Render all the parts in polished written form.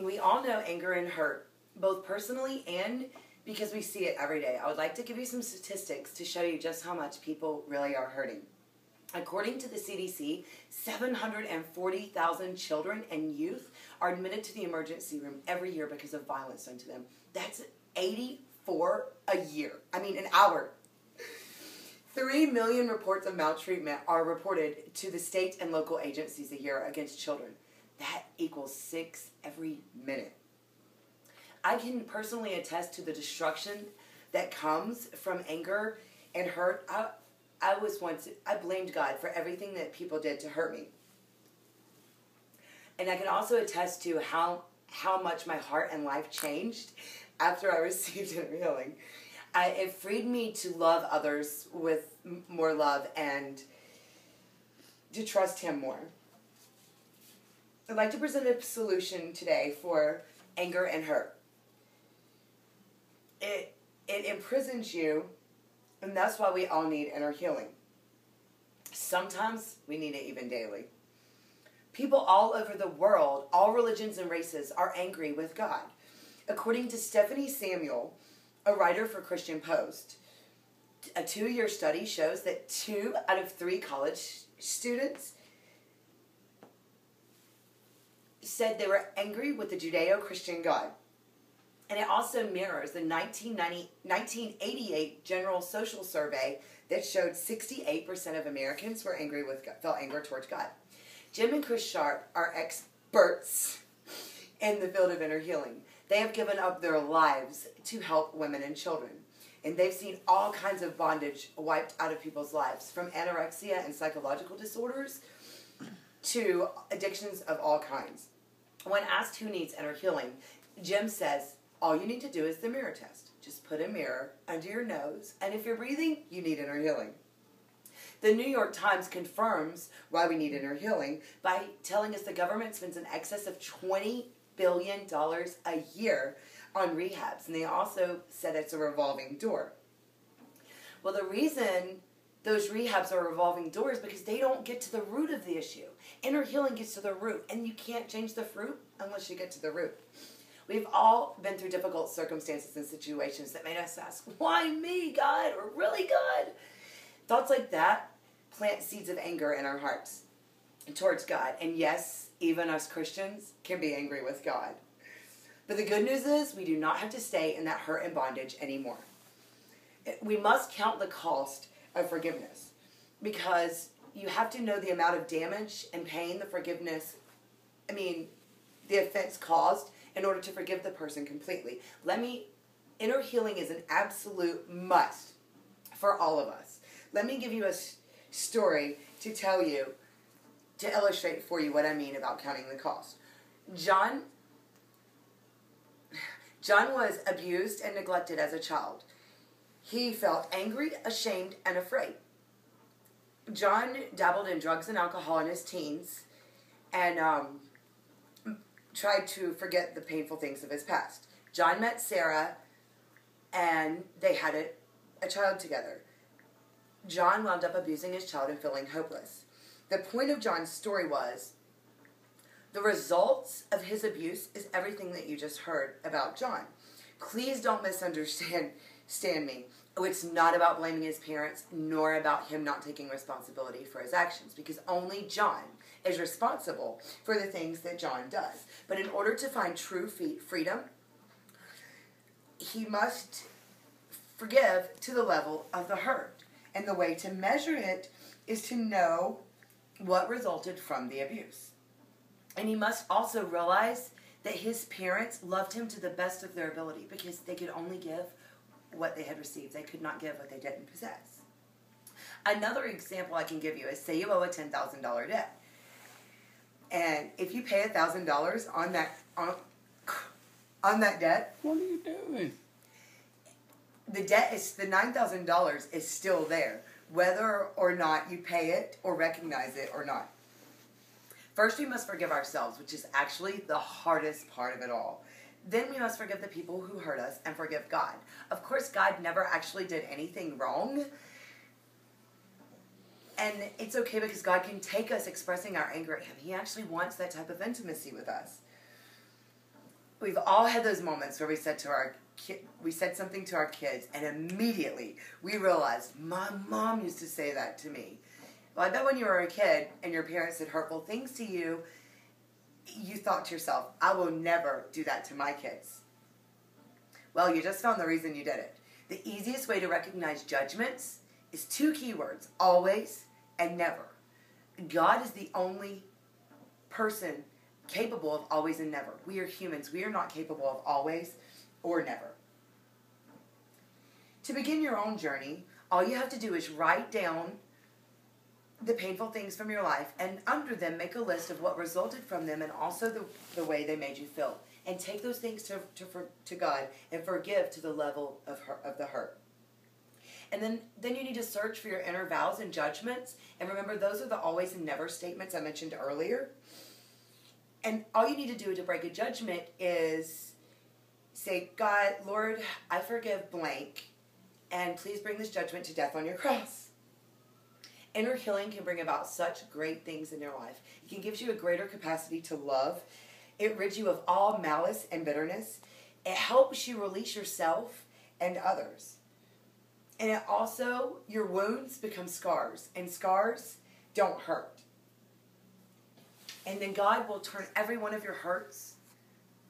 We all know anger and hurt, both personally and because we see it every day. I would like to give you some statistics to show you just how much people really are hurting. According to the CDC, 740,000 children and youth are admitted to the emergency room every year because of violence done to them. That's 84 a year. An hour. 3 million reports of maltreatment are reported to the state and local agencies a year against children. That equals 6 every minute. I can personally attest to the destruction that comes from anger and hurt. I blamed God for everything that people did to hurt me. And I can also attest to how much my heart and life changed after I received inner healing. It freed me to love others with more love and to trust Him more. I'd like to present a solution today for anger and hurt. It imprisons you, and that's why we all need inner healing. Sometimes we need it even daily. People all over the world, all religions and races, are angry with God. According to Stephanie Samuel, a writer for Christian Post, a 2-year study shows that 2 out of 3 college students said they were angry with the Judeo-Christian God. And it also mirrors the 1988 General Social Survey that showed 68% of Americans were felt anger towards God. Jim and Chris Sharp are experts in the field of inner healing. They have given up their lives to help women and children. And they've seen all kinds of bondage wiped out of people's lives, from anorexia and psychological disorders to addictions of all kinds. When asked who needs inner healing, Jim says, all you need to do is the mirror test. Just put a mirror under your nose, and if you're breathing, you need inner healing. The New York Times confirms why we need inner healing by telling us the government spends in excess of $20 billion a year on rehabs, and they also said it's a revolving door. Well, the reason those rehabs are revolving doors is because they don't get to the root of the issue. Inner healing gets to the root, and you can't change the fruit unless you get to the root. We've all been through difficult circumstances and situations that made us ask, why me, God? Or really, God? Thoughts like that plant seeds of anger in our hearts towards God. And yes, even us Christians can be angry with God. But the good news is we do not have to stay in that hurt and bondage anymore. We must count the cost of forgiveness, because you have to know the amount of damage and pain the offense caused in order to forgive the person completely. Inner healing is an absolute must for all of us. Let me give you a story to illustrate for you what I mean about counting the cost. John was abused and neglected as a child. He felt angry, ashamed, and afraid. John dabbled in drugs and alcohol in his teens and tried to forget the painful things of his past. John met Sarah, and they had a child together. John wound up abusing his child and feeling hopeless. The point of John's story was the results of his abuse is everything that you just heard about John. Please don't misunderstand me. It's not about blaming his parents, nor about him not taking responsibility for his actions, because only John is responsible for the things that John does. But in order to find true freedom, he must forgive to the level of the hurt. And the way to measure it is to know what resulted from the abuse. And he must also realize that his parents loved him to the best of their ability, because they could only give what they had received. They could not give what they didn't possess. Another example I can give you is, say you owe a $10,000 debt. And if you pay $1,000 on that debt, what are you doing? The $9,000 is still there, whether or not you pay it or recognize it or not. First, we must forgive ourselves, which is actually the hardest part of it all. Then we must forgive the people who hurt us and forgive God. Of course, God never actually did anything wrong. And it's okay, because God can take us expressing our anger at Him. He actually wants that type of intimacy with us. We've all had those moments where we said something to our kids, and immediately we realized, my mom used to say that to me. Well, I bet when you were a kid and your parents said hurtful things to you, you thought to yourself, I will never do that to my kids. Well, you just found the reason you did it. The easiest way to recognize judgments is 2 keywords, always and never. God is the only person capable of always and never. We are humans. We are not capable of always or never. To begin your own journey, all you have to do is write down the painful things from your life, and under them make a list of what resulted from them and also the way they made you feel. And take those things to God and forgive to the level of the hurt. And then you need to search for your inner vows and judgments. And remember, those are the always and never statements I mentioned earlier. And all you need to do to break a judgment is say, God, Lord, I forgive blank, and please bring this judgment to death on your cross. Inner healing can bring about such great things in your life. It can give you a greater capacity to love. It rids you of all malice and bitterness. It helps you release yourself and others. And it also, your wounds become scars, and scars don't hurt. And then God will turn every one of your hurts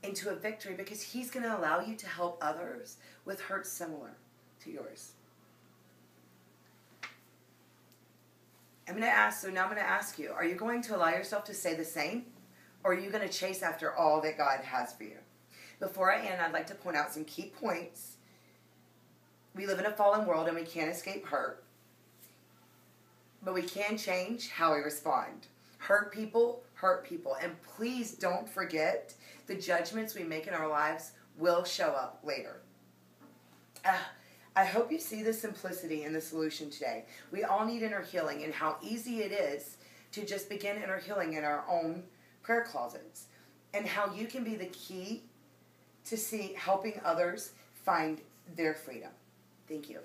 into a victory, because He's going to allow you to help others with hurts similar to yours. Now I'm going to ask you, are you going to allow yourself to say the same? Or are you going to chase after all that God has for you? Before I end, I'd like to point out some key points. We live in a fallen world and we can't escape hurt. But we can change how we respond. Hurt people. And please don't forget, the judgments we make in our lives will show up later. I hope you see the simplicity in the solution today. We all need inner healing, and how easy it is to just begin inner healing in our own prayer closets, and how you can be the key to helping others find their freedom. Thank you.